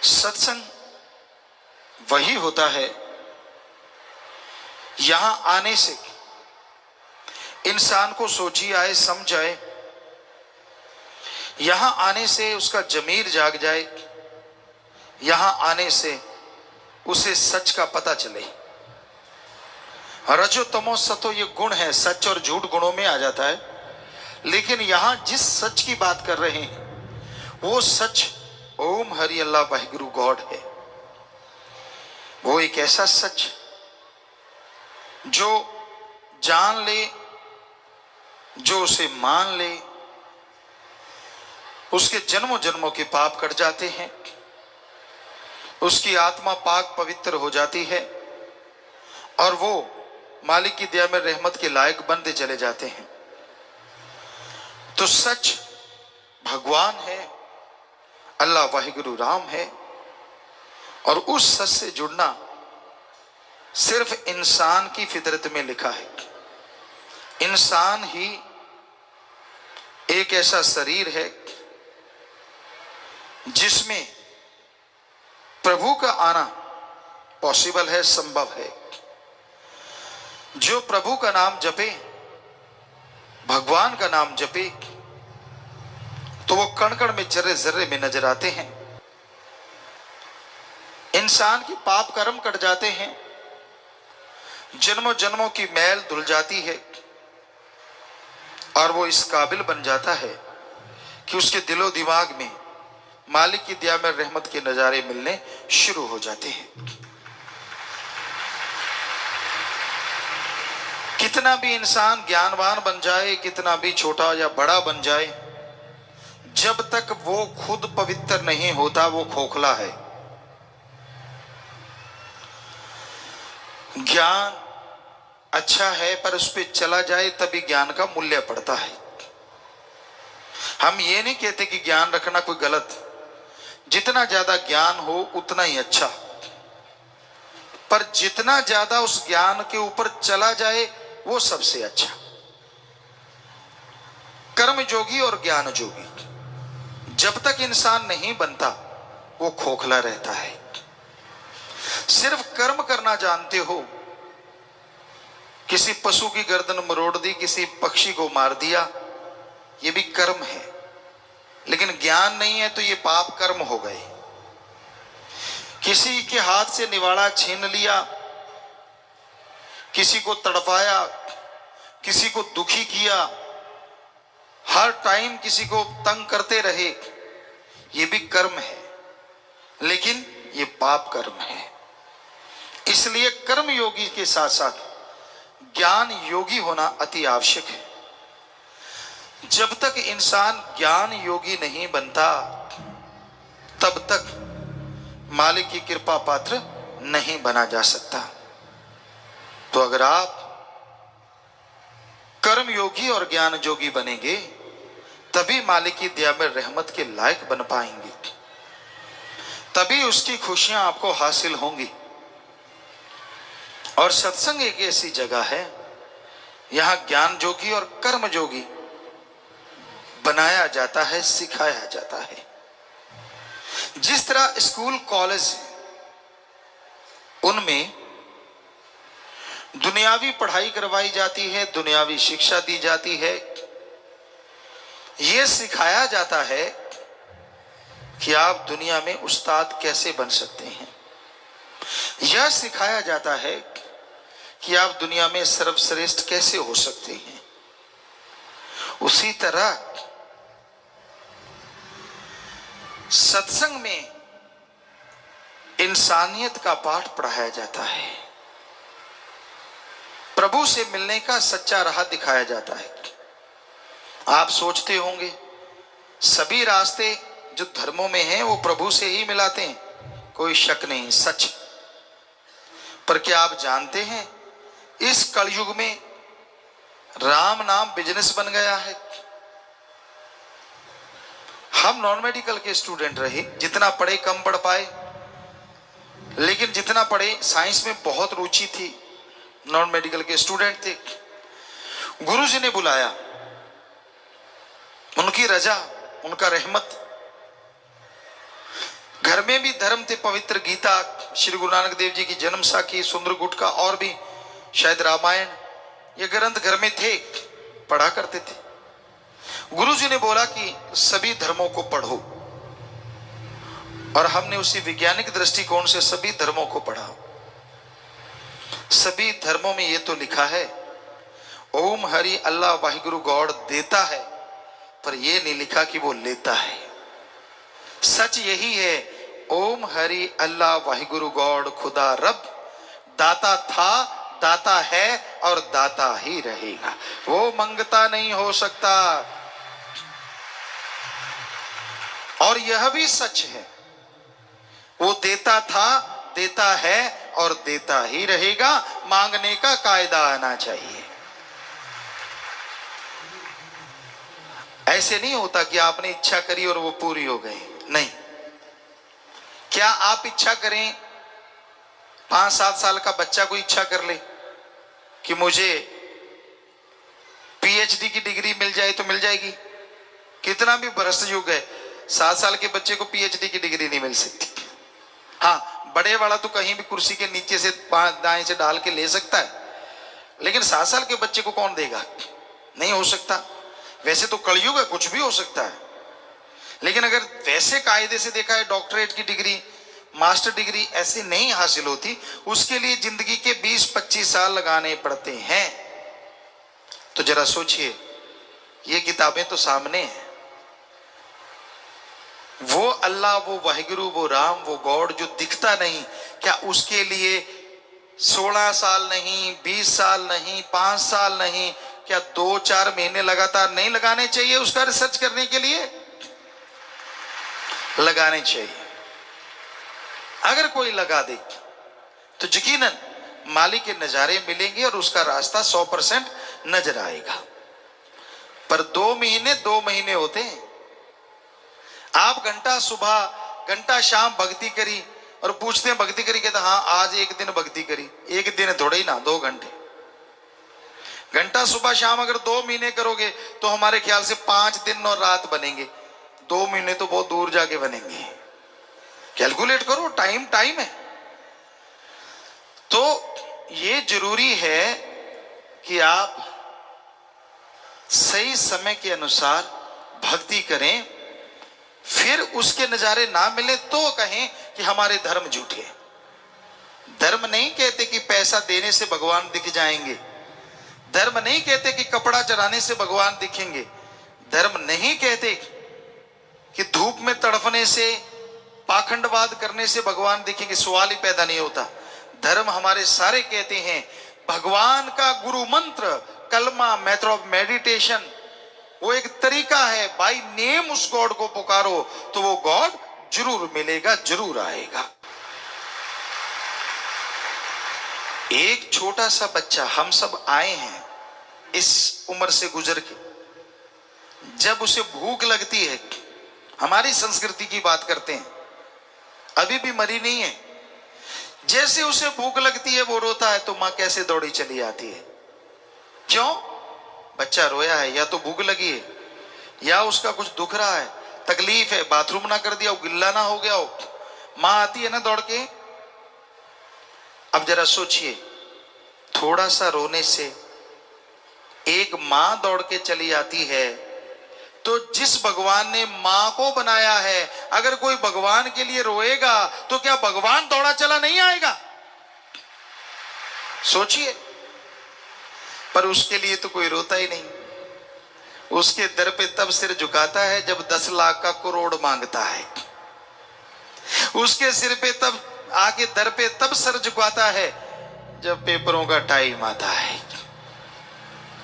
सत्संग वही होता है यहां आने से इंसान को सोची आए, समझ आए, यहां आने से उसका जमीर जाग जाए, यहां आने से उसे सच का पता चले। रजो तमो सतो ये गुण है, सच और झूठ गुणों में आ जाता है। लेकिन यहां जिस सच की बात कर रहे हैं वो सच ओम हरि अल्लाह वाहिगुरु गॉड है। वो एक ऐसा सच जो जान ले, जो उसे मान ले, उसके जन्मों जन्मों के पाप कट जाते हैं, उसकी आत्मा पाक पवित्र हो जाती है और वो मालिक की दया में रहमत के लायक बनते चले जाते हैं। तो सच भगवान है, अल्लाह वाहिगुरु राम है। और उस सच से जुड़ना सिर्फ इंसान की फितरत में लिखा है। इंसान ही एक ऐसा शरीर है जिसमें प्रभु का आना पॉसिबल है, संभव है। जो प्रभु का नाम जपे, भगवान का नाम जपे, तो वो कण कण में, जर्रे जर्रे में नजर आते हैं। इंसान की पाप कर्म कट जाते हैं, जन्मों जन्मों की मैल धुल जाती है और वो इस काबिल बन जाता है कि उसके दिलो दिमाग में मालिक की दया में रहमत के नजारे मिलने शुरू हो जाते हैं। कितना भी इंसान ज्ञानवान बन जाए, कितना भी छोटा या बड़ा बन जाए, जब तक वो खुद पवित्र नहीं होता वो खोखला है। ज्ञान अच्छा है पर उस पर चला जाए तभी ज्ञान का मूल्य पड़ता है। हम ये नहीं कहते कि ज्ञान रखना कोई गलत, जितना ज्यादा ज्ञान हो उतना ही अच्छा, पर जितना ज्यादा उस ज्ञान के ऊपर चला जाए वो सबसे अच्छा। कर्म जोगी और ज्ञान जोगी जब तक इंसान नहीं बनता वो खोखला रहता है। सिर्फ कर्म करना जानते हो, किसी पशु की गर्दन मरोड़ दी, किसी पक्षी को मार दिया, ये भी कर्म है। लेकिन ज्ञान नहीं है तो ये पाप कर्म हो गए। किसी के हाथ से निवाड़ा छीन लिया, किसी को तड़पाया, किसी को दुखी किया, हर टाइम किसी को तंग करते रहे, ये भी कर्म है, लेकिन ये पाप कर्म है। इसलिए कर्म योगी के साथ साथ ज्ञान योगी होना अति आवश्यक है। जब तक इंसान ज्ञान योगी नहीं बनता तब तक मालिक की कृपा पात्र नहीं बना जा सकता। तो अगर आप कर्म योगी और ज्ञान योगी बनेंगे तभी मालिक की दया में रहमत के लायक बन पाएंगे, तभी उसकी खुशियां आपको हासिल होंगी। और सत्संग एक ऐसी जगह है यहां ज्ञान जोगी और कर्म जोगी बनाया जाता है, सिखाया जाता है। जिस तरह स्कूल कॉलेज उनमें दुनियावी पढ़ाई करवाई जाती है, दुनियावी शिक्षा दी जाती है, यह सिखाया जाता है कि आप दुनिया में उस्ताद कैसे बन सकते हैं। यह सिखाया जाता है कि आप दुनिया में सर्वश्रेष्ठ कैसे हो सकते हैं। उसी तरह सत्संग में इंसानियत का पाठ पढ़ाया जाता है, प्रभु से मिलने का सच्चा राह दिखाया जाता है। आप सोचते होंगे सभी रास्ते जो धर्मों में हैं वो प्रभु से ही मिलाते हैं, कोई शक नहीं, सच। पर क्या आप जानते हैं इस कलयुग में राम नाम बिजनेस बन गया है। हम नॉन मेडिकल के स्टूडेंट रहे, जितना पढ़े कम पढ़ पाए, लेकिन जितना पढ़े साइंस में बहुत रुचि थी। नॉन मेडिकल के स्टूडेंट थे, गुरुजी ने बुलाया, उनकी रजा, उनका रहमत घर में भी धर्म थे, पवित्र गीता, श्री गुरु नानक देव जी की जन्म साखी, सुंदर गुटका और भी शायद रामायण, ये ग्रंथ घर में थे, पढ़ा करते थे। गुरु जी ने बोला कि सभी धर्मों को पढ़ो, और हमने उसी वैज्ञानिक दृष्टिकोण से सभी धर्मों को पढ़ा। सभी धर्मों में ये तो लिखा है ओम हरि अल्लाह वाहिगुरु गॉड देता है, पर यह नहीं लिखा कि वो लेता है। सच यही है, ओम हरि अल्लाह वाहिगुरु गॉड खुदा रब दाता था, दाता है और दाता ही रहेगा। वो मंगता नहीं हो सकता। और यह भी सच है, वो देता था, देता है और देता ही रहेगा। मांगने का कायदा आना चाहिए। ऐसे नहीं होता कि आपने इच्छा करी और वो पूरी हो गई, नहीं। क्या आप इच्छा करें, 5-7 साल का बच्चा को इच्छा कर ले कि मुझे पीएचडी की डिग्री मिल जाए तो मिल जाएगी? कितना भी भ्रष्ट युग है, 7 साल के बच्चे को पीएचडी की डिग्री नहीं मिल सकती। हाँ, बड़े वाला तो कहीं भी कुर्सी के नीचे से दाएं से डाल के ले सकता है, लेकिन 7 साल के बच्चे को कौन देगा? नहीं हो सकता। वैसे तो कलयुग है, कुछ भी हो सकता है, लेकिन अगर वैसे कायदे से देखा है, डॉक्टरेट की डिग्री, मास्टर डिग्री ऐसे नहीं हासिल होती, उसके लिए जिंदगी के 20-25 साल लगाने पड़ते हैं। तो जरा सोचिए, ये किताबें तो सामने हैं। वो अल्लाह, वो वाहिगुरु, वो राम, वो गॉड जो दिखता नहीं, क्या उसके लिए 16 साल नहीं, 20 साल नहीं, 5 साल नहीं, क्या 2-4 महीने लगातार नहीं लगाने चाहिए उसका रिसर्च करने के लिए? लगाने चाहिए। अगर कोई लगा दे तो यकीनन मालिक के नजारे मिलेंगे और उसका रास्ता 100% नजर आएगा। पर 2 महीने होते हैं। आप घंटा सुबह घंटा शाम भक्ति करी और पूछते हैं भक्ति करी, कहते हाँ आज एक दिन भक्ति करी। एक दिन थोड़े ही ना, 2 घंटे। घंटा सुबह शाम अगर 2 महीने करोगे तो हमारे ख्याल से 5 दिन और रात बनेंगे। 2 महीने तो बहुत दूर जाके बनेंगे। कैलकुलेट करो, टाइम है। तो ये जरूरी है कि आप सही समय के अनुसार भक्ति करें, फिर उसके नजारे ना मिले तो कहें कि हमारे धर्म झूठे। धर्म नहीं कहते कि पैसा देने से भगवान दिख जाएंगे। धर्म नहीं कहते कि कपड़ा चढ़ाने से भगवान दिखेंगे। धर्म नहीं कहते कि धूप में तड़फने से, पाखंडवाद करने से भगवान दिखेंगे। सवाल ही पैदा नहीं होता। धर्म हमारे सारे कहते हैं भगवान का गुरु मंत्र, कलमा, मेथड ऑफ मेडिटेशन, वो एक तरीका है। बाय नेम उस गॉड को पुकारो तो वो गॉड जरूर मिलेगा, जरूर आएगा। एक छोटा सा बच्चा, हम सब आए हैं इस उम्र से गुजर के, जब उसे भूख लगती है, हमारी संस्कृति की बात करते हैं, अभी भी मरी नहीं है, जैसे उसे भूख लगती है वो रोता है तो मां कैसे दौड़ी चली आती है? क्यों? बच्चा रोया है, या तो भूख लगी है या उसका कुछ दुख रहा है, तकलीफ है, बाथरूम ना कर दिया हो, गिल्ला ना हो गया हो, मां आती है ना दौड़ के। अब जरा सोचिए, थोड़ा सा रोने से एक मां दौड़ के चली आती है, तो जिस भगवान ने मां को बनाया है, अगर कोई भगवान के लिए रोएगा तो क्या भगवान दौड़ा चला नहीं आएगा? सोचिए। पर उसके लिए तो कोई रोता ही नहीं। उसके दर पे तब सिर झुकाता है जब 10 लाख का करोड़ मांगता है। उसके सिर पे तब आके दर पे तब सर झुकाता है जब पेपरों का टाइम आता है।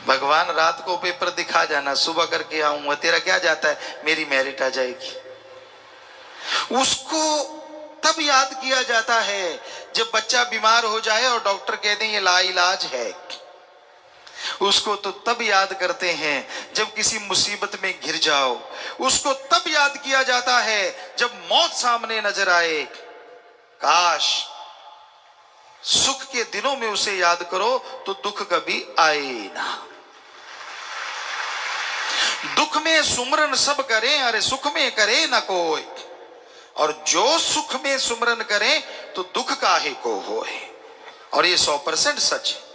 भगवान रात को पेपर दिखा जाना, सुबह करके आऊंगा, तेरा क्या जाता है, मेरी मेरिट आ जाएगी। उसको तब याद किया जाता है जब बच्चा बीमार हो जाए और डॉक्टर कह दें ये लाइलाज है। उसको तो तब याद करते हैं जब किसी मुसीबत में घिर जाओ। उसको तब याद किया जाता है जब मौत सामने नजर आए। काश सुख के दिनों में उसे याद करो तो दुख कभी आए ना। दुख में सुमरन सब करें, अरे सुख में करे ना कोई। और जो सुख में सुमरन करें तो दुख काहे को होए। और ये 100% सच है।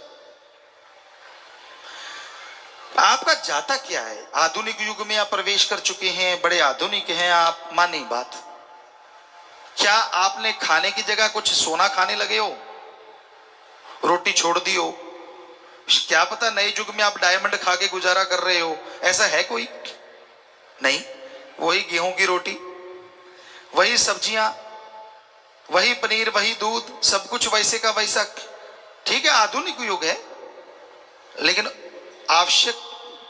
आपका जाता क्या है? आधुनिक युग में आप प्रवेश कर चुके हैं, बड़े आधुनिक हैं आप, मानी बात। क्या आपने खाने की जगह कुछ सोना खाने लगे हो? रोटी छोड़ दी हो? क्या पता नए युग में आप डायमंड खा के गुजारा कर रहे हो? ऐसा है कोई? नहीं। वही गेहूं की रोटी, वही सब्जियां, वही पनीर, वही दूध, सब कुछ वैसे का वैसा। ठीक है, आधुनिक युग है, लेकिन आवश्यक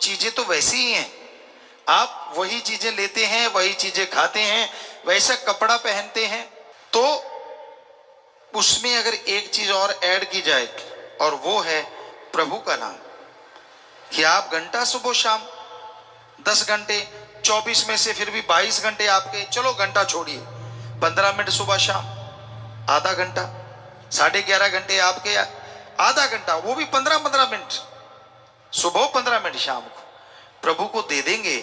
चीजें तो वैसी ही हैं। आप वही चीजें लेते हैं, वही चीजें खाते हैं, वैसा कपड़ा पहनते हैं। तो उसमें अगर एक चीज और ऐड की जाए, और वो है प्रभु का नाम, कि आप घंटा सुबह शाम 10 घंटे, 24 में से फिर भी 22 घंटे आपके, चलो घंटा छोड़िए, 15 मिनट सुबह शाम, आधा घंटा, 11.5 घंटे आपके, आधा घंटा, वो भी 15-15 मिनट सुबह, 15 मिनट शाम को प्रभु को दे देंगे।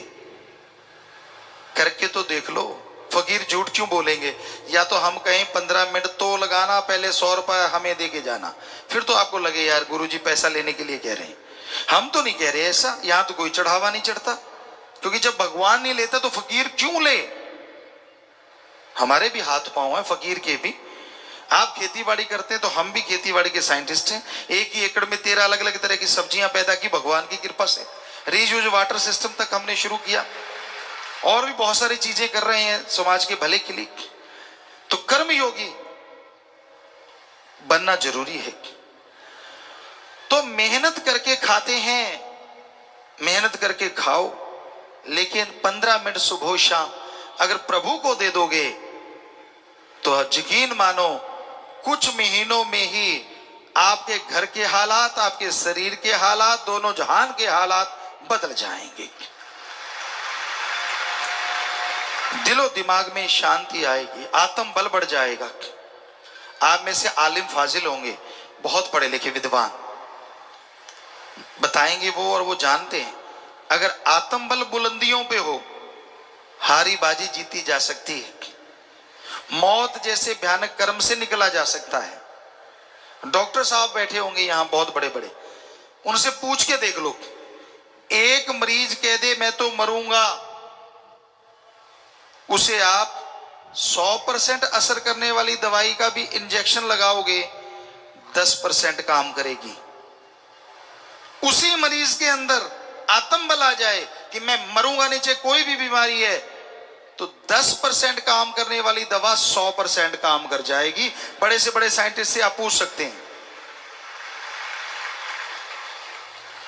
करके तो देख लो। फकीर झूठ क्यों बोलेंगे? या तो हम कहें 15 मिनट तो लगाना, पहले 100 रुपया हमें दे के जाना, फिर तो आपको लगे यार गुरुजी पैसा लेने के लिए कह रहे हैं। हम तो नहीं कह रहे ऐसा, यहां तो कोई चढ़ावा नहीं चढ़ता, क्योंकि जब भगवान नहीं लेता तो फकीर क्यों ले? हमारे भी हाथ पांव हैं फकीर के भी। आप खेती बाड़ी करते हैं तो हम भी खेती बाड़ी के साइंटिस्ट हैं। एक ही एकड़ में 13 अलग अलग तरह की सब्जियां पैदा की भगवान की कृपा से। रीयूज वाटर सिस्टम तक हमने शुरू किया, और भी बहुत सारी चीजें कर रहे हैं समाज के भले के लिए। तो कर्म योगी बनना जरूरी है। तो मेहनत करके खाते हैं, मेहनत करके खाओ, लेकिन 15 मिनट सुबह शाम अगर प्रभु को दे दोगे तो यकीन मानो कुछ महीनों में ही आपके घर के हालात, आपके शरीर के हालात, दोनों जहान के हालात बदल जाएंगे। दिलो दिमाग में शांति आएगी, आत्म बल बढ़ जाएगा। आप में से आलिम फाजिल होंगे, बहुत पढ़े लिखे विद्वान, बताएंगे वो, और वो जानते हैं अगर आत्म बल बुलंदियों पे हो, हारी बाजी जीती जा सकती है। मौत जैसे भयानक कर्म से निकला जा सकता है। डॉक्टर साहब बैठे होंगे यहां बहुत बड़े बड़े, उनसे पूछ के देख लो, एक मरीज कह दे मैं तो मरूंगा, उसे आप 100% असर करने वाली दवाई का भी इंजेक्शन लगाओगे, 10% काम करेगी। उसी मरीज के अंदर आत्म बल आ जाए कि मैं मरूंगा नहीं, चाहे कोई भी बीमारी है, तो 10% काम करने वाली दवा 100% काम कर जाएगी। बड़े से बड़े साइंटिस्ट से आप पूछ सकते हैं।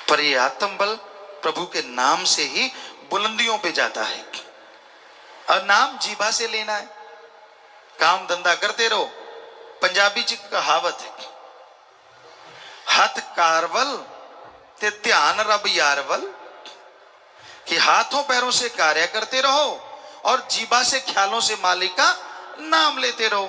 पर ये आत्म बल प्रभु के नाम से ही बुलंदियों पे जाता है। और नाम जीभा से लेना है, काम धंधा करते रहो। पंजाबी च कहावत है, हथ कारवल ते ध्यान रब यारवल, कि हाथों पैरों से कार्य करते रहो और जीभा से ख्यालों से मालिक का नाम लेते रहो।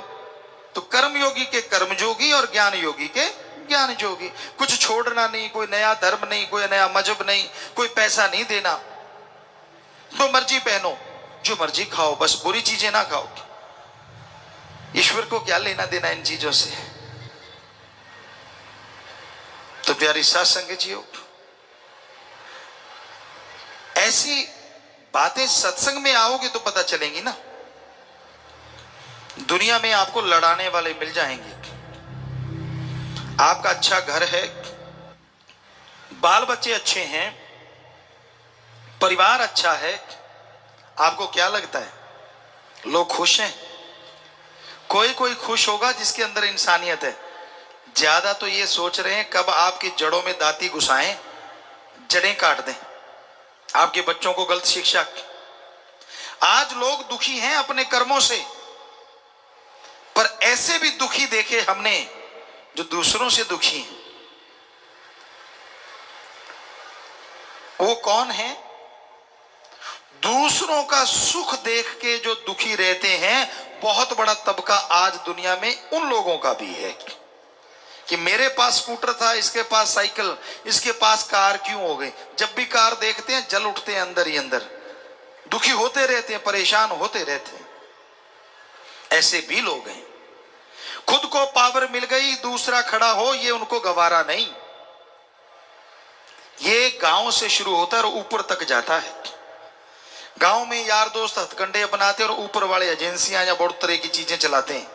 तो कर्म योगी के कर्म जोगी और ज्ञान योगी के ज्ञान जोगी। कुछ छोड़ना नहीं, कोई नया धर्म नहीं, कोई नया मजहब नहीं, कोई पैसा नहीं देना, तो मर्जी पहनो, जो मर्जी खाओ, बस बुरी चीजें ना खाओ। ईश्वर को क्या लेना देना इन चीजों से? तो प्यारी साथ संगतियों, ऐसी बातें सत्संग में आओगे तो पता चलेंगी ना। दुनिया में आपको लड़ाने वाले मिल जाएंगे। आपका अच्छा घर है, बाल बच्चे अच्छे हैं, परिवार अच्छा है, आपको क्या लगता है लोग खुश हैं? कोई कोई खुश होगा जिसके अंदर इंसानियत है। ज्यादा तो ये सोच रहे हैं कब आपकी जड़ों में दाती घुसाएं, जड़ें काट दें, आपके बच्चों को गलत शिक्षा। आज लोग दुखी हैं अपने कर्मों से, पर ऐसे भी दुखी देखे हमने जो दूसरों से दुखी हैं। वो कौन है? दूसरों का सुख देख के जो दुखी रहते हैं, बहुत बड़ा तबका आज दुनिया में उन लोगों का भी है कि मेरे पास स्कूटर था, इसके पास साइकिल, इसके पास कार क्यों हो गई। जब भी कार देखते हैं जल उठते हैं अंदर ही अंदर, दुखी होते रहते हैं, परेशान होते रहते हैं। ऐसे भी लोग हैं, खुद को पावर मिल गई, दूसरा खड़ा हो ये उनको गवारा नहीं। ये गांव से शुरू होता है और ऊपर तक जाता है। गांव में यार दोस्त हथकंडे अपनाते और ऊपर वाले एजेंसियां या बहुत तरह की चीजें चलाते हैं।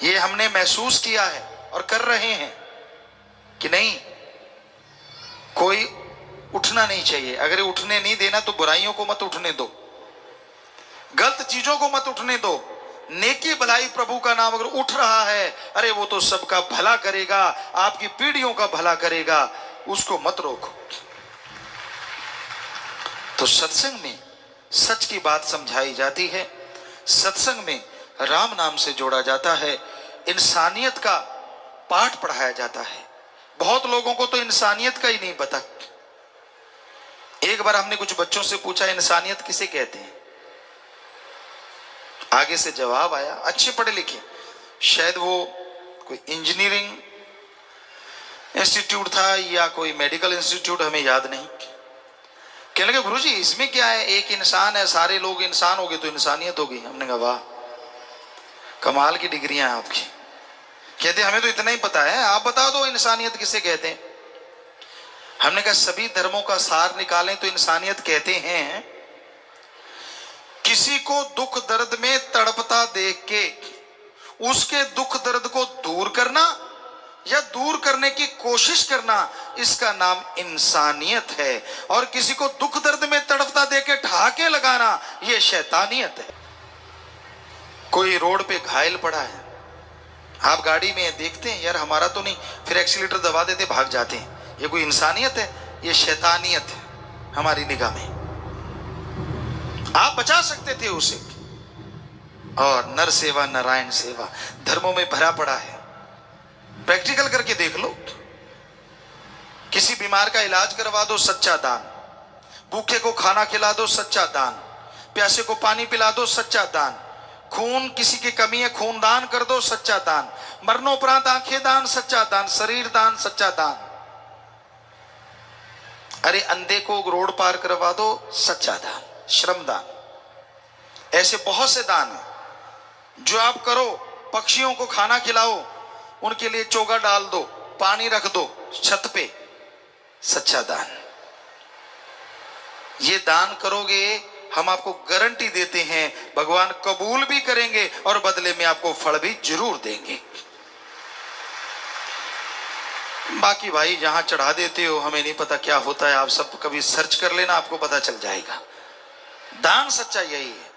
ये हमने महसूस किया है और कर रहे हैं कि नहीं, कोई उठना नहीं चाहिए। अगर उठने नहीं देना तो बुराइयों को मत उठने दो, गलत चीजों को मत उठने दो। नेकी भलाई प्रभु का नाम अगर उठ रहा है, अरे वो तो सबका भला करेगा, आपकी पीढ़ियों का भला करेगा, उसको मत रोको। तो सत्संग में सच की बात समझाई जाती है, सत्संग में राम नाम से जोड़ा जाता है, इंसानियत का पाठ पढ़ाया जाता है। बहुत लोगों को तो इंसानियत का ही नहीं पता। एक बार हमने कुछ बच्चों से पूछा इंसानियत किसे कहते हैं, आगे से जवाब आया, अच्छे पढ़े लिखे, शायद वो कोई इंजीनियरिंग इंस्टीट्यूट था या कोई मेडिकल इंस्टीट्यूट, हमें याद नहीं। कहने लगे गुरुजी इसमें क्या है, एक इंसान है, सारे लोग इंसान हो गए तो इंसानियत होगी। हमने कहा वाह, कमाल की डिग्रियां हैं आपकी। कहते हमें तो इतना ही पता है, आप बता दो इंसानियत किसे कहते हैं। हमने कहा सभी धर्मों का सार निकालें तो इंसानियत कहते हैं किसी को दुख दर्द में तड़पता देख के उसके दुख दर्द को दूर करना या दूर करने की कोशिश करना, इसका नाम इंसानियत है। और किसी को दुख दर्द में तड़पता देख के ठहाके लगाना, यह शैतानियत है। कोई रोड पे घायल पड़ा है, आप गाड़ी में देखते हैं यार हमारा तो नहीं, फिर एक्सीलेटर दबा देते भाग जाते हैं, ये कोई इंसानियत है? ये शैतानियत है हमारी निगाह में। आप बचा सकते थे उसे। और नर सेवा नारायण सेवा धर्मों में भरा पड़ा है, प्रैक्टिकल करके देख लो। किसी बीमार का इलाज करवा दो, सच्चा दान। भूखे को खाना खिला दो, सच्चा दान। प्यासे को पानी पिला दो, सच्चा दान। खून किसी की कमी है, खून दान कर दो, सच्चा दान। मरणोपरांत आंखें दान, सच्चा दान। शरीर दान, सच्चा दान। अरे अंधे को रोड पार करवा दो, सच्चा दान, श्रम दान। ऐसे बहुत से दान है जो आप करो। पक्षियों को खाना खिलाओ, उनके लिए चोगा डाल दो, पानी रख दो छत पे, सच्चा दान। ये दान करोगे, हम आपको गारंटी देते हैं भगवान कबूल भी करेंगे और बदले में आपको फल भी जरूर देंगे। बाकी भाई जहां चढ़ा देते हो हमें नहीं पता क्या होता है, आप सब कभी सर्च कर लेना, आपको पता चल जाएगा। दान सच्चा यही है।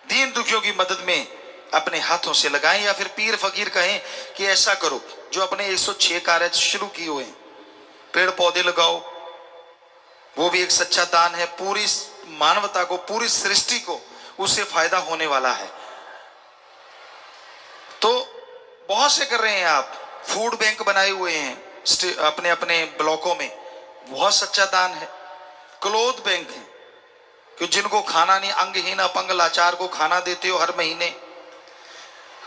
दीन दुखियों की मदद में अपने हाथों से लगाएं, या फिर पीर फकीर कहें कि ऐसा करो जो अपने 106 कार्य शुरू किए हुए हैं। पेड़ पौधे लगाओ, वो भी एक सच्चा दान है। पूरी मानवता को, पूरी सृष्टि को उससे फायदा होने वाला है। तो बहुत से कर रहे हैं आप। फूड बैंक बनाए हुए हैं अपने अपने ब्लॉकों में, बहुत सच्चा दान है। क्लोथ बैंक है कि जिनको खाना नहीं, अंगहीन अपंग लाचार को खाना देते हो हर महीने।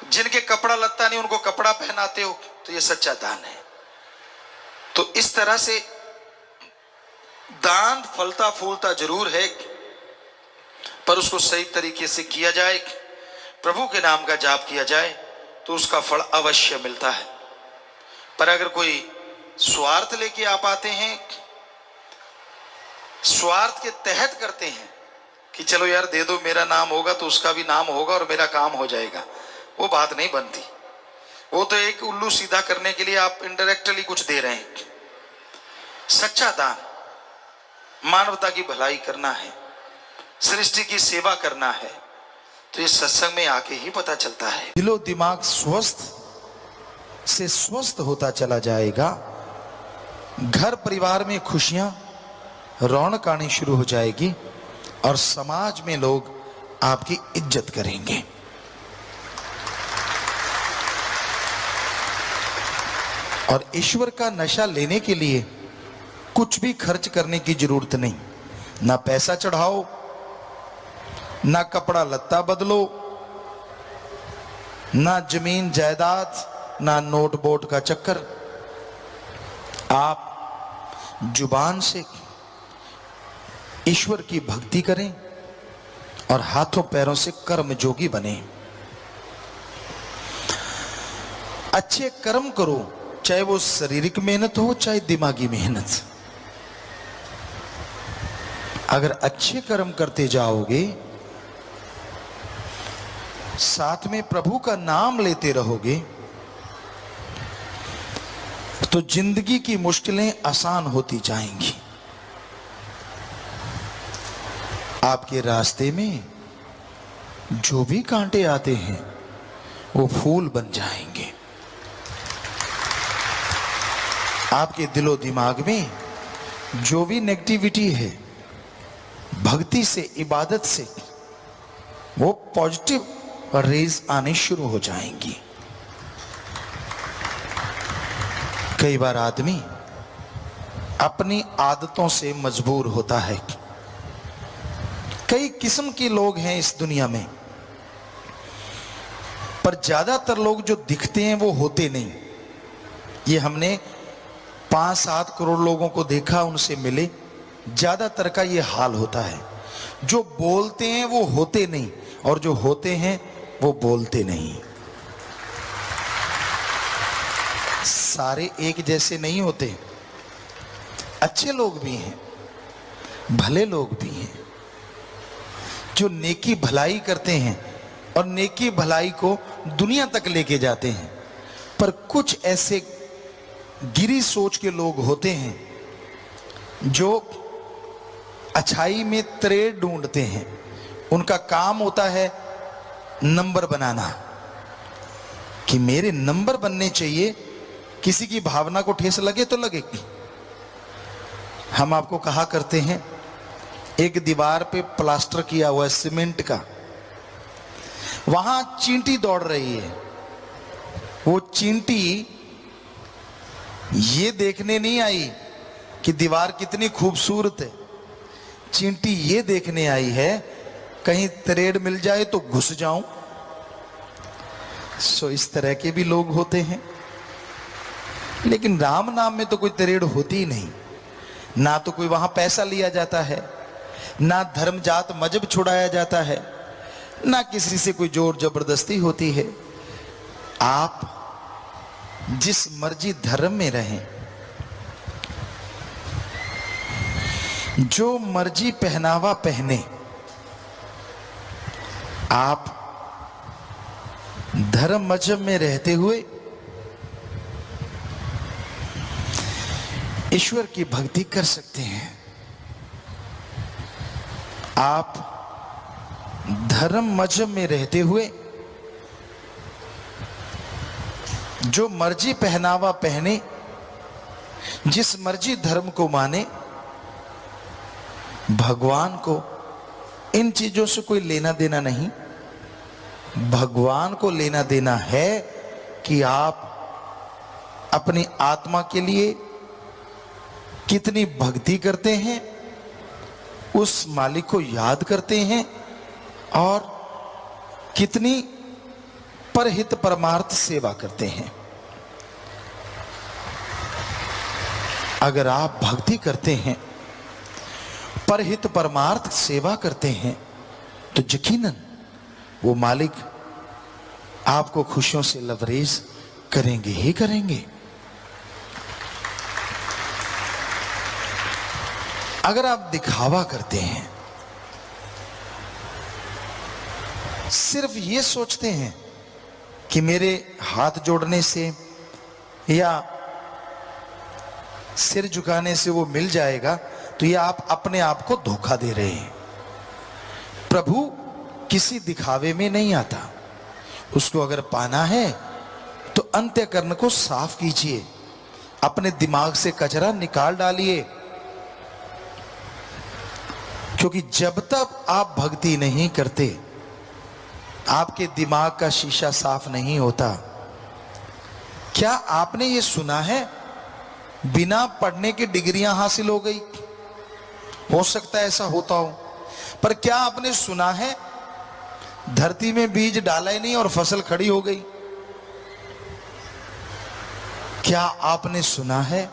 जिनके कपड़ा लत्ता नहीं उनको कपड़ा पहनाते हो, तो ये सच्चा दान है। तो इस तरह से दान फलता फूलता जरूर है, पर उसको सही तरीके से किया जाए, प्रभु के नाम का जाप किया जाए तो उसका फल अवश्य मिलता है। पर अगर कोई स्वार्थ लेके आप आते हैं, स्वार्थ के तहत करते हैं कि चलो यार दे दो, मेरा नाम होगा तो उसका भी नाम होगा और मेरा काम हो जाएगा, वो बात नहीं बनती। वो तो एक उल्लू सीधा करने के लिए आप इनडायरेक्टली कुछ दे रहे हैं। सच्चा दान मानवता की भलाई करना है, सृष्टि की सेवा करना है, तो ये सत्संग में आके ही पता चलता है। दिलो दिमाग स्वस्थ से स्वस्थ होता चला जाएगा, घर परिवार में खुशियां रौनक आनी शुरू हो जाएगी और समाज में लोग आपकी इज्जत करेंगे। और ईश्वर का नशा लेने के लिए कुछ भी खर्च करने की जरूरत नहीं। ना पैसा चढ़ाओ, ना कपड़ा लत्ता बदलो, ना जमीन जायदाद, ना नोट बोट का चक्कर। आप जुबान से ईश्वर की भक्ति करें और हाथों पैरों से कर्म जोगी बने। अच्छे कर्म करो, चाहे वो शारीरिक मेहनत हो चाहे दिमागी मेहनत। अगर अच्छे कर्म करते जाओगे, साथ में प्रभु का नाम लेते रहोगे, तो जिंदगी की मुश्किलें आसान होती जाएंगी। आपके रास्ते में जो भी कांटे आते हैं वो फूल बन जाएंगे। आपके दिलो दिमाग में जो भी नेगेटिविटी है, भक्ति से, इबादत से वो पॉजिटिव रेज आने शुरू हो जाएंगी। कई बार आदमी अपनी आदतों से मजबूर होता है। कई किस्म के लोग हैं इस दुनिया में, पर ज्यादातर लोग जो दिखते हैं वो होते नहीं। ये हमने 5-7 करोड़ लोगों को देखा, उनसे मिले, ज्यादातर का ये हाल होता है। जो बोलते हैं वो होते नहीं, और जो होते हैं वो बोलते नहीं। सारे एक जैसे नहीं होते। अच्छे लोग भी हैं, भले लोग भी हैं, जो नेकी भलाई करते हैं और नेकी भलाई को दुनिया तक लेके जाते हैं। पर कुछ ऐसे गिरी सोच के लोग होते हैं जो अच्छाई में त्रेड़ ढूंढते हैं। उनका काम होता है नंबर बनाना, कि मेरे नंबर बनने चाहिए, किसी की भावना को ठेस लगे तो लगेगी। हम आपको कहा करते हैं, एक दीवार पे प्लास्टर किया हुआ है सीमेंट का, वहां चींटी दौड़ रही है। वो चींटी ये देखने नहीं आई कि दीवार कितनी खूबसूरत है, चींटी ये देखने आई है कहीं त्रेड़ मिल जाए तो घुस जाऊं। सो इस तरह के भी लोग होते हैं। लेकिन राम नाम में तो कोई त्रेड़ होती ही नहीं। ना तो कोई वहां पैसा लिया जाता है, ना धर्म जात मजहब छुड़ाया जाता है, ना किसी से कोई जोर जबरदस्ती होती है। आप जिस मर्जी धर्म में रहें, जो मर्जी पहनावा पहने, आप धर्म मजहब में रहते हुए ईश्वर की भक्ति कर सकते हैं। आप धर्म मजहब में रहते हुए जो मर्जी पहनावा पहने, जिस मर्जी धर्म को माने, भगवान को इन चीजों से कोई लेना देना नहीं। भगवान को लेना देना है कि आप अपनी आत्मा के लिए कितनी भक्ति करते हैं, उस मालिक को याद करते हैं, और कितनी परहित परमार्थ सेवा करते हैं। अगर आप भक्ति करते हैं, परहित परमार्थ सेवा करते हैं, तो यकीनन वो मालिक आपको खुशियों से लबरेज करेंगे ही करेंगे। अगर आप दिखावा करते हैं, सिर्फ ये सोचते हैं कि मेरे हाथ जोड़ने से या सिर झुकाने से वो मिल जाएगा, तो ये आप अपने आप को धोखा दे रहे हैं। प्रभु किसी दिखावे में नहीं आता। उसको अगर पाना है तो अंतःकरण को साफ कीजिए, अपने दिमाग से कचरा निकाल डालिए। क्योंकि जब तक आप भक्ति नहीं करते, आपके दिमाग का शीशा साफ नहीं होता। क्या आपने ये सुना है बिना पढ़ने की डिग्रियां हासिल हो गई? हो सकता है ऐसा होता हो, पर क्या आपने सुना है धरती में बीज डाला ही नहीं और फसल खड़ी हो गई? क्या आपने सुना है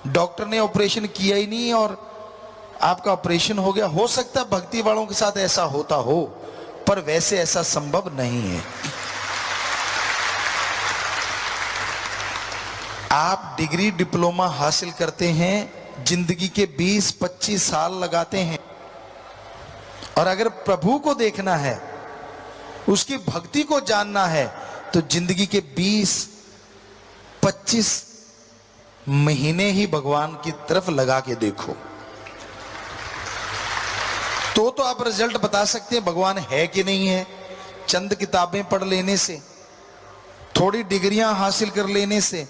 डॉक्टर ने ऑपरेशन किया ही नहीं और आपका ऑपरेशन हो गया? हो सकता है भक्ति वालों के साथ ऐसा होता हो, पर वैसे ऐसा संभव नहीं है। आप डिग्री डिप्लोमा हासिल करते हैं, जिंदगी के 20-25 साल लगाते हैं, और अगर प्रभु को देखना है, उसकी भक्ति को जानना है, तो जिंदगी के 20-25 महीने ही भगवान की तरफ लगा के देखो, तो आप रिजल्ट बता सकते हैं भगवान है कि नहीं है। चंद किताबें पढ़ लेने से, थोड़ी डिग्रियां हासिल कर लेने से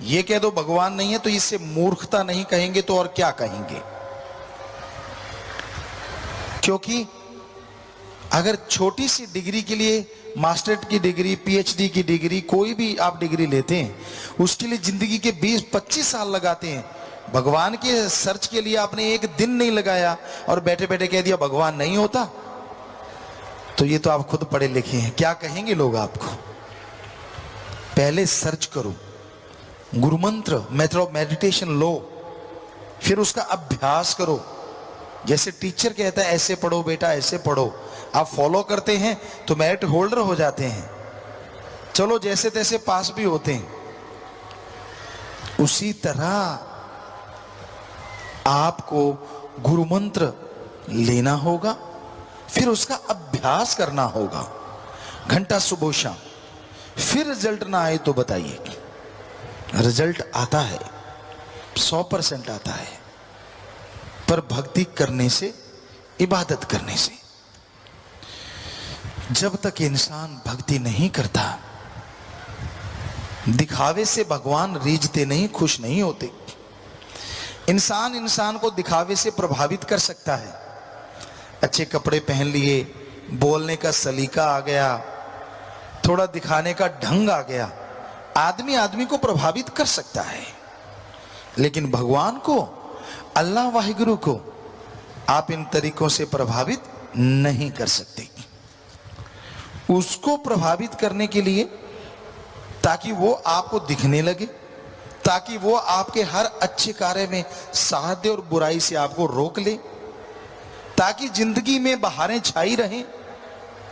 ये कह दो भगवान नहीं है, तो इससे मूर्खता नहीं कहेंगे तो और क्या कहेंगे। क्योंकि अगर छोटी सी डिग्री के लिए, मास्टरेट की डिग्री, पीएचडी की डिग्री, कोई भी आप डिग्री लेते हैं, उसके लिए जिंदगी के 20-25 साल लगाते हैं। भगवान के सर्च के लिए आपने एक दिन नहीं लगाया और बैठे बैठे कह दिया भगवान नहीं होता, तो ये तो आप खुद पढ़े लिखे हैं, क्या कहेंगे लोग आपको। पहले सर्च करो, गुरु मंत्र, मेथड ऑफ मेडिटेशन लो, फिर उसका अभ्यास करो। जैसे टीचर कहता है ऐसे पढ़ो बेटा, ऐसे पढ़ो, आप फॉलो करते हैं तो मेरिट होल्डर हो जाते हैं, चलो जैसे तैसे पास भी होते हैं। उसी तरह आपको गुरु मंत्र लेना होगा, फिर उसका अभ्यास करना होगा, घंटा सुबह शाम। फिर रिजल्ट ना आए तो बताइए। रिजल्ट आता है, 100% आता है, पर भक्ति करने से, इबादत करने से। जब तक इंसान भक्ति नहीं करता, दिखावे से भगवान रीझते नहीं, खुश नहीं होते। इंसान को दिखावे से प्रभावित कर सकता है। अच्छे कपड़े पहन लिए, बोलने का सलीका आ गया, थोड़ा दिखाने का ढंग आ गया, आदमी को प्रभावित कर सकता है। लेकिन भगवान को, अल्लाह वाहिगुरु को आप इन तरीकों से प्रभावित नहीं कर सकते। उसको प्रभावित करने के लिए, ताकि वो आपको दिखने लगे, ताकि वो आपके हर अच्छे कार्य में साथ दे और बुराई से आपको रोक ले, ताकि जिंदगी में बहारें छाई रहें,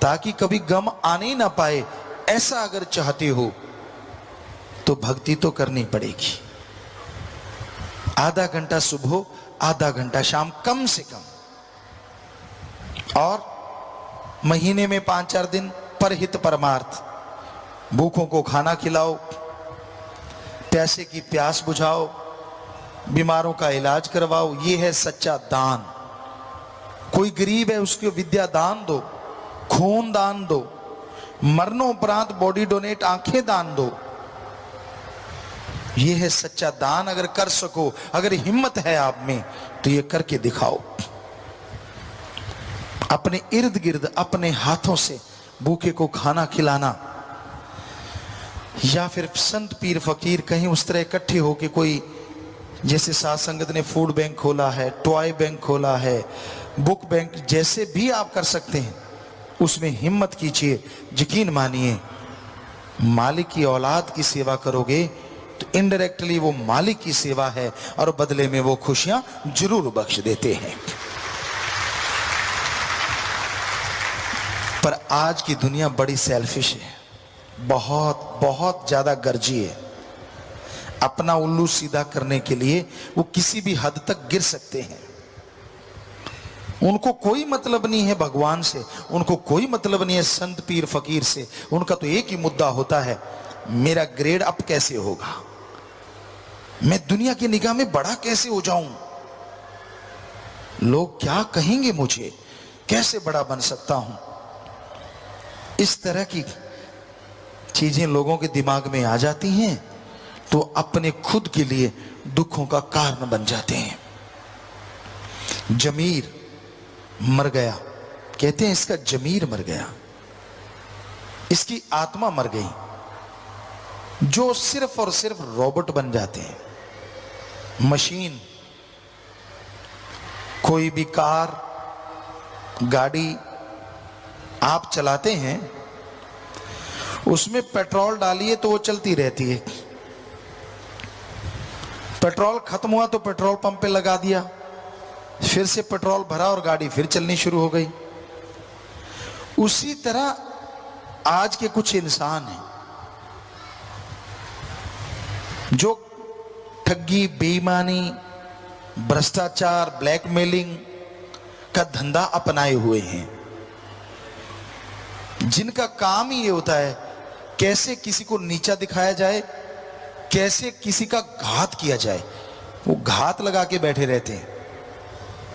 ताकि कभी गम आने ही ना पाए, ऐसा अगर चाहते हो तो भक्ति तो करनी पड़ेगी। आधा घंटा सुबह, आधा घंटा शाम कम से कम, और महीने में 5-4 दिन परहित परमार्थ। भूखों को खाना खिलाओ, प्यासे की प्यास बुझाओ, बीमारों का इलाज करवाओ, ये है सच्चा दान। कोई गरीब है उसको विद्या दान दो, खून दान दो, मरणोपरांत बॉडी डोनेट, आंखें दान दो। ये है सच्चा दान। अगर कर सको, अगर हिम्मत है आप में, तो ये करके दिखाओ। अपने इर्द गिर्द अपने हाथों से भूखे को खाना खिलाना, या फिर संत पीर फकीर कहीं उस तरह इकट्ठे होके, कोई जैसे साध संगत ने फूड बैंक खोला है, टॉय बैंक खोला है, बुक बैंक, जैसे भी आप कर सकते हैं उसमें हिम्मत कीजिए। यकीन मानिए, मालिक की औलाद की सेवा करोगे तो इनडायरेक्टली वो मालिक की सेवा है, और बदले में वो खुशियां जरूर बख्श देते हैं। पर आज की दुनिया बड़ी सेल्फिश है, बहुत ज्यादा गर्जी है। अपना उल्लू सीधा करने के लिए वो किसी भी हद तक गिर सकते हैं। उनको कोई मतलब नहीं है भगवान से, उनको कोई मतलब नहीं है संत पीर फकीर से। उनका तो एक ही मुद्दा होता है, मेरा ग्रेड अप कैसे होगा, मैं दुनिया की निगाह में बड़ा कैसे हो जाऊं, लोग क्या कहेंगे मुझे, कैसे बड़ा बन सकता हूं। इस तरह की चीजें लोगों के दिमाग में आ जाती हैं, तो अपने खुद के लिए दुखों का कारण बन जाते हैं। जमीर मर गया, कहते हैं इसका जमीर मर गया, इसकी आत्मा मर गई, जो सिर्फ और सिर्फ रोबोट बन जाते हैं, मशीन। कोई भी कार, गाड़ी आप चलाते हैं, उसमें पेट्रोल डालिए तो वो चलती रहती है, पेट्रोल खत्म हुआ तो पेट्रोल पंप पे लगा दिया, फिर से पेट्रोल भरा और गाड़ी फिर चलनी शुरू हो गई। उसी तरह आज के कुछ इंसान हैं जो ठगी, बेईमानी, भ्रष्टाचार, ब्लैकमेलिंग का धंधा अपनाए हुए हैं, जिनका काम ही ये होता है कैसे किसी को नीचा दिखाया जाए, कैसे किसी का घात किया जाए। वो घात लगा के बैठे रहते हैं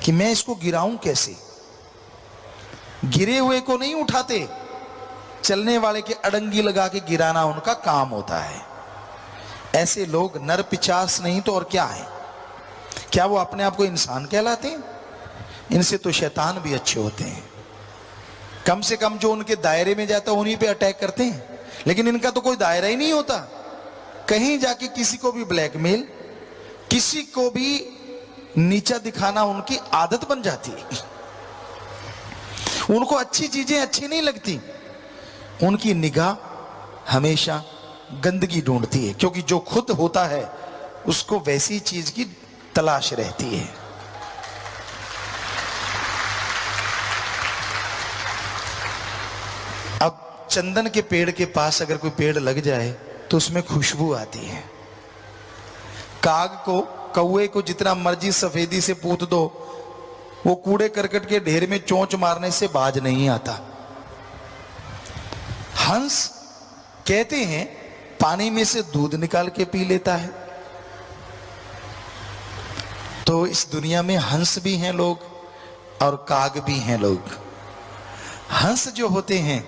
कि मैं इसको गिराऊं कैसे। गिरे हुए को नहीं उठाते, चलने वाले के अड़ंगी लगा के गिराना उनका काम होता है। ऐसे लोग नर पिचास नहीं तो और क्या है? क्या वो अपने आप को इंसान कहलाते हैं? इनसे तो शैतान भी अच्छे होते हैं। कम से कम जो उनके दायरे में जाता है उन्हीं पे अटैक करते हैं, लेकिन इनका तो कोई दायरा ही नहीं होता। कहीं जाके किसी को भी ब्लैकमेल, किसी को भी नीचा दिखाना उनकी आदत बन जाती है। उनको अच्छी चीजें अच्छी नहीं लगती, उनकी निगाह हमेशा गंदगी ढूंढती है, क्योंकि जो खुद होता है उसको वैसी चीज की तलाश रहती है। अब चंदन के पेड़ के पास अगर कोई पेड़ लग जाए तो उसमें खुशबू आती है। काग को, कौवे को जितना मर्जी सफेदी से पूत दो, वो कूड़े करकट के ढेर में चोंच मारने से बाज नहीं आता। हंस कहते हैं पानी में से दूध निकाल के पी लेता है। तो इस दुनिया में हंस भी हैं लोग और काग भी हैं लोग। हंस जो होते हैं,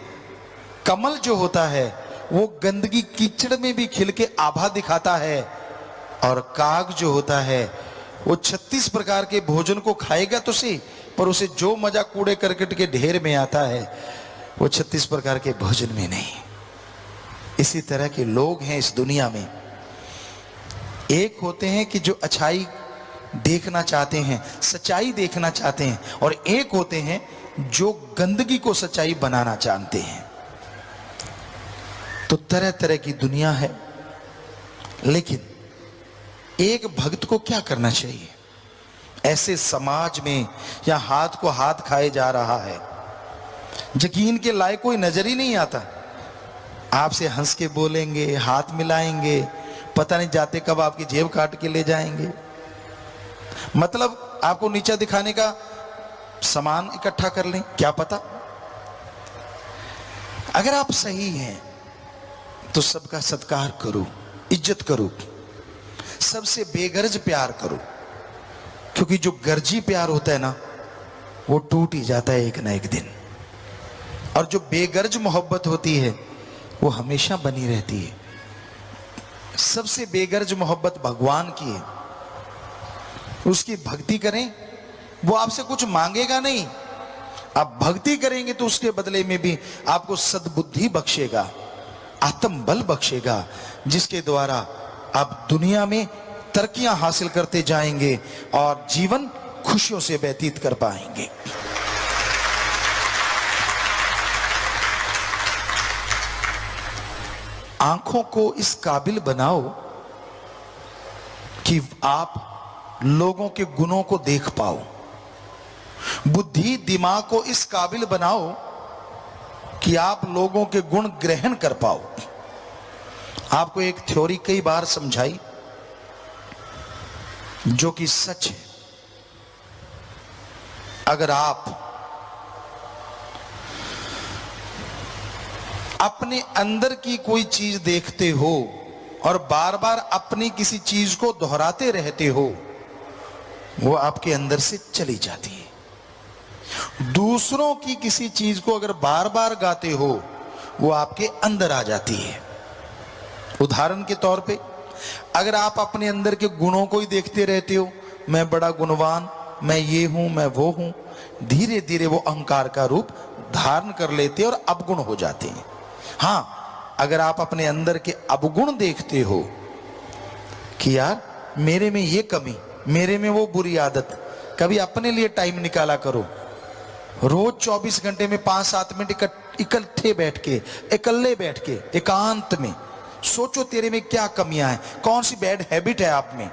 कमल जो होता है वो गंदगी कीचड़ में भी खिल के आभा दिखाता है, और काग जो होता है वो 36 प्रकार के भोजन को खाएगा तो सही, पर उसे जो मजा कूड़े करकट के ढेर में आता है वो 36 प्रकार के भोजन में नहीं। इसी तरह के लोग हैं इस दुनिया में। एक होते हैं कि जो अच्छाई देखना चाहते हैं, सच्चाई देखना चाहते हैं, और एक होते हैं जो गंदगी को सच्चाई बनाना जानते हैं। तो तरह तरह की दुनिया है, लेकिन एक भक्त को क्या करना चाहिए ऐसे समाज में या हाथ को हाथ खाए जा रहा है, यकीन के लायक कोई नजर ही नहीं आता। आपसे हंस के बोलेंगे, हाथ मिलाएंगे, पता नहीं जाते कब आपकी जेब काट के ले जाएंगे। मतलब आपको नीचा दिखाने का सामान इकट्ठा कर लें, क्या पता। अगर आप सही हैं तो सबका सत्कार करो, इज्जत करो, सबसे बेगर्ज प्यार करो, क्योंकि जो गर्जी प्यार होता है ना वो टूट ही जाता है एक ना एक दिन, और जो बेगर्ज मोहब्बत होती है वो हमेशा बनी रहती है। सबसे बेगर्ज मोहब्बत भगवान की है, उसकी भक्ति करें, वो आपसे कुछ मांगेगा नहीं। आप भक्ति करेंगे तो उसके बदले में भी आपको सद्बुद्धि बख्शेगा, आत्म बल बख्शेगा, जिसके द्वारा आप दुनिया में तरक्कियां हासिल करते जाएंगे और जीवन खुशियों से व्यतीत कर पाएंगे। आंखों को इस काबिल बनाओ कि आप लोगों के गुणों को देख पाओ। बुद्धि, दिमाग को इस काबिल बनाओ कि आप लोगों के गुण ग्रहण कर पाओ। आपको एक थ्योरी कई बार समझाई जो कि सच है। अगर आप अपने अंदर की कोई चीज देखते हो और बार बार अपनी किसी चीज को दोहराते रहते हो, वो आपके अंदर से चली जाती है। दूसरों की किसी चीज को अगर बार बार गाते हो, वो आपके अंदर आ जाती है। उदाहरण के तौर पे, अगर आप अपने अंदर के गुणों को ही देखते रहते हो, मैं बड़ा गुणवान, मैं ये हूं, मैं वो हूं, धीरे धीरे वो अहंकार का रूप धारण कर लेते और अवगुण हो जाते हैं। हाँ, अगर आप अपने अंदर के अवगुण देखते हो कि यार मेरे में ये कमी, मेरे में वो बुरी आदत, कभी अपने लिए टाइम निकाला करो। रोज 24 घंटे में 5-7 मिनट इकट्ठे बैठ के, इकल्ले बैठ के, एकांत में सोचो तेरे में क्या कमियां हैं, कौन सी बैड हैबिट है आप में,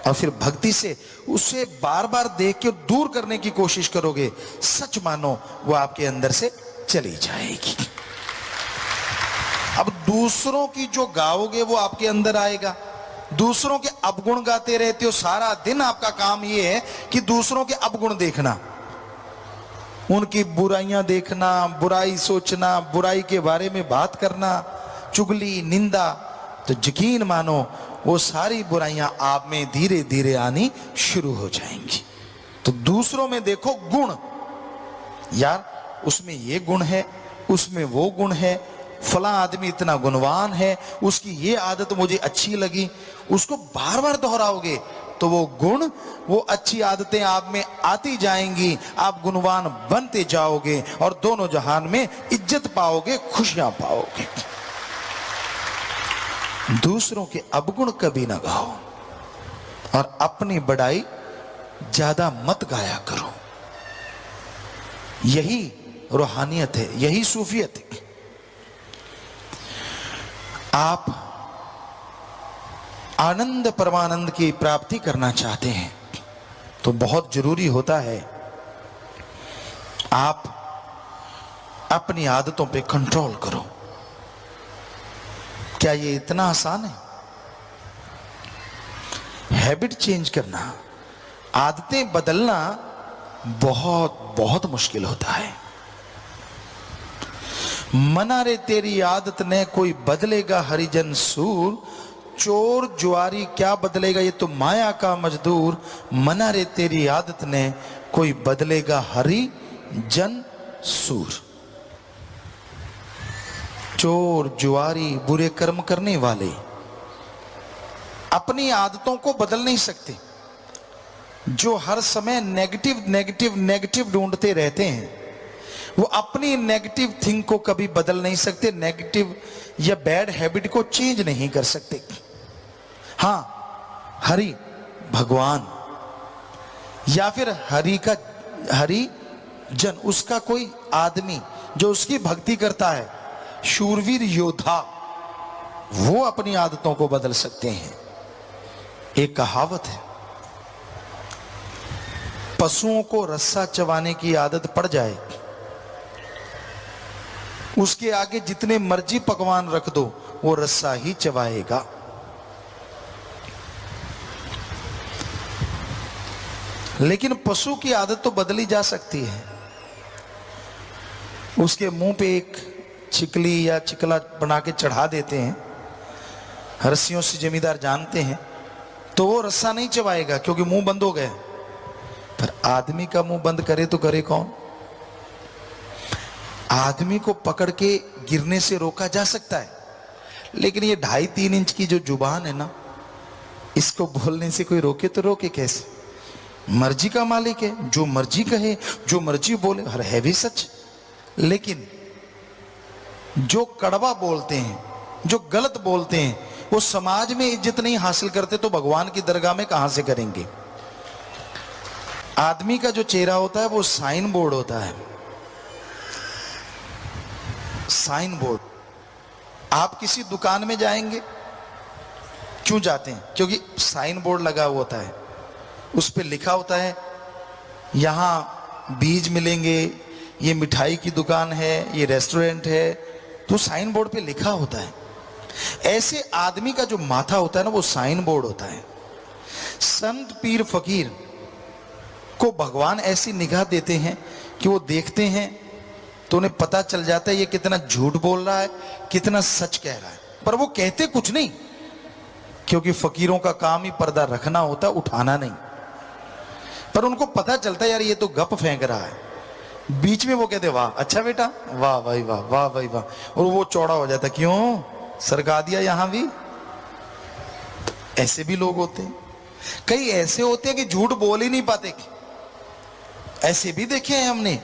और फिर भक्ति से उसे बार बार देख के दूर करने की कोशिश करोगे। सच मानो वो आपके अंदर से चली जाएगी। अब दूसरों की जो गाओगे वो आपके अंदर आएगा, दूसरों के अवगुण गाते रहते हो। सारा दिन आपका काम ये है कि दूसरों के अवगुण देखना, उनकी बुराइयां देखना, बुराई सोचना, बुराई के बारे में बात करना, चुगली, निंदा। तो यकीन मानो वो सारी बुराइयां आप में धीरे धीरे आनी शुरू हो जाएंगी। तो दूसरों में देखो गुण, यार उसमें ये गुण है, उसमें वो गुण है, फला आदमी इतना गुणवान है, उसकी ये आदत मुझे अच्छी लगी। उसको बार बार दोहराओगे तो वो गुण, वो अच्छी आदतें आप में आती जाएंगी, आप गुणवान बनते जाओगे और दोनों जहान में इज्जत पाओगे, खुशियां पाओगे। दूसरों के अवगुण कभी ना गाओ और अपनी बड़ाई ज्यादा मत गाया करो। यही रूहानियत है, यही सूफियत है। आप आनंद परमानंद की प्राप्ति करना चाहते हैं तो बहुत जरूरी होता है आप अपनी आदतों पे कंट्रोल करो। क्या ये इतना आसान है? हैबिट चेंज करना, आदतें बदलना बहुत बहुत मुश्किल होता है। मना रे तेरी आदत ने कोई बदलेगा हरिजन सूर, चोर जुआरी क्या बदलेगा ये तो माया का मजदूर। मना रे तेरी आदत ने कोई बदलेगा हरिजन सूर। चोर जुआरी बुरे कर्म करने वाले अपनी आदतों को बदल नहीं सकते। जो हर समय नेगेटिव नेगेटिव नेगेटिव ढूंढते रहते हैं वो अपनी नेगेटिव थिंग को कभी बदल नहीं सकते, नेगेटिव या बैड हैबिट को चेंज नहीं कर सकते। हां, हरि भगवान या फिर हरि जन, उसका कोई आदमी जो उसकी भक्ति करता है, शूरवीर योद्धा, वो अपनी आदतों को बदल सकते हैं। एक कहावत है, पशुओं को रस्सा चबाने की आदत पड़ जाए, उसके आगे जितने मर्जी पकवान रख दो वो रस्सा ही चबाएगा। लेकिन पशु की आदत तो बदली जा सकती है। उसके मुंह पे एक चिकली या चिकला बना के चढ़ा देते हैं, रस्सियों से जमींदार जानते हैं, तो वो रस्सा नहीं चबाएगा क्योंकि मुंह बंद हो गया। पर आदमी का मुंह बंद करे तो करे कौन? आदमी को पकड़ के गिरने से रोका जा सकता है, लेकिन ये 2.5-3 इंच की जो जुबान है ना, इसको बोलने से कोई रोके तो रोके कैसे? मर्जी का मालिक है, जो मर्जी कहे, जो मर्जी बोले, हर है भी सच। लेकिन जो कड़वा बोलते हैं, जो गलत बोलते हैं, वो समाज में इज्जत नहीं हासिल करते तो भगवान की दरगाह में कहां से करेंगे? आदमी का जो चेहरा होता है वो साइन बोर्ड होता है, साइन बोर्ड। आप किसी दुकान में जाएंगे, क्यों जाते हैं? क्योंकि साइन बोर्ड लगा हुआ होता है, उस पर लिखा होता है यहां बीज मिलेंगे, ये मिठाई की दुकान है, ये रेस्टोरेंट है, तो साइन बोर्ड पे लिखा होता है। ऐसे आदमी का जो माथा होता है ना, वो साइन बोर्ड होता है। संत पीर फकीर को भगवान ऐसी निगाह देते हैं कि वो देखते हैं तो उन्हें पता चल जाता है ये कितना झूठ बोल रहा है, कितना सच कह रहा है। पर वो कहते कुछ नहीं, क्योंकि फकीरों का काम ही पर्दा रखना होता है, उठाना नहीं। पर उनको पता चलता है यार ये तो गप फेंक रहा है। बीच में वो कहते वाह अच्छा बेटा, वाह भाई वाह, वाह भाई वाह, और वो चौड़ा हो जाता, क्यों सरका दिया यहां भी। ऐसे भी लोग होते हैं। कई ऐसे होते हैं कि झूठ बोल ही नहीं पाते, ऐसे भी देखे हैं हमने।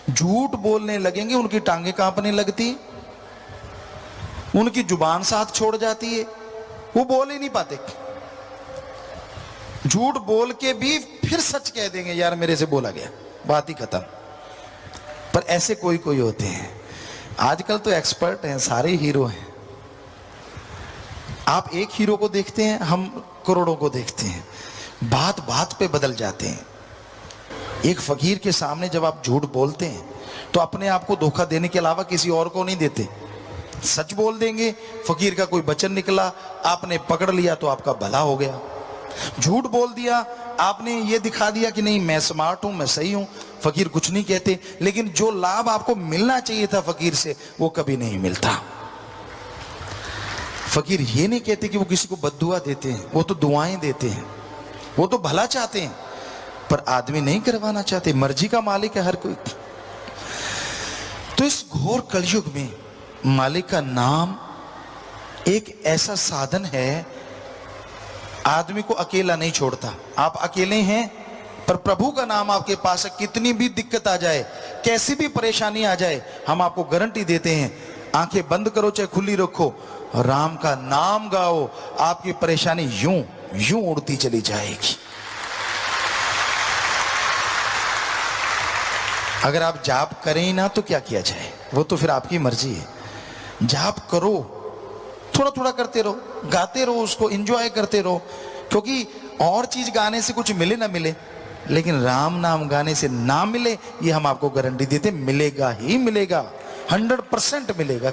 झूठ बोलने लगेंगे उनकी टांगे कांपने लगती, उनकी जुबान साथ छोड़ जाती है, वो बोल ही नहीं पाते। झूठ बोल के भी फिर सच कह देंगे, यार मेरे से बोला गया, बात ही खत्म। पर ऐसे कोई कोई होते हैं। आजकल तो एक्सपर्ट हैं, सारे हीरो हैं। आप एक हीरो को देखते हैं, हम करोड़ों को देखते हैं। बात बात पे बदल जाते हैं। एक फकीर के सामने जब आप झूठ बोलते हैं तो अपने आप को धोखा देने के अलावा किसी और को नहीं देते। सच बोल देंगे, फकीर का कोई वचन निकला, आपने पकड़ लिया तो आपका भला हो गया। झूठ बोल दिया, आपने ये दिखा दिया कि नहीं मैं स्मार्ट हूं, मैं सही हूं, फकीर कुछ नहीं कहते। लेकिन जो लाभ आपको मिलना चाहिए था फकीर से, वो कभी नहीं मिलता। फकीर ये नहीं कहते कि वो किसी को बद्दुआ देते हैं, वो तो दुआएं देते हैं, वो तो भला चाहते हैं, पर आदमी नहीं करवाना चाहते। मर्जी का मालिक है हर कोई। तो इस घोर कलयुग में मालिक का नाम एक ऐसा साधन है, आदमी को अकेला नहीं छोड़ता। आप अकेले हैं, पर प्रभु का नाम आपके पास है, कितनी भी दिक्कत आ जाए, कैसी भी परेशानी आ जाए, हम आपको गारंटी देते हैं, आंखें बंद करो चाहे खुली रखो, राम का नाम गाओ, आपकी परेशानी यूं यूं उड़ती चली जाएगी। अगर आप जाप करें ही ना तो क्या किया जाए, वो तो फिर आपकी मर्जी है। जाप करो, थोड़ा थोड़ा करते रहो, गाते रहो, उसको एंजॉय करते रहो, क्योंकि और चीज गाने से कुछ मिले ना मिले, लेकिन राम नाम गाने से ना मिले, ये हम आपको गारंटी देते, मिलेगा ही मिलेगा, 100% मिलेगा।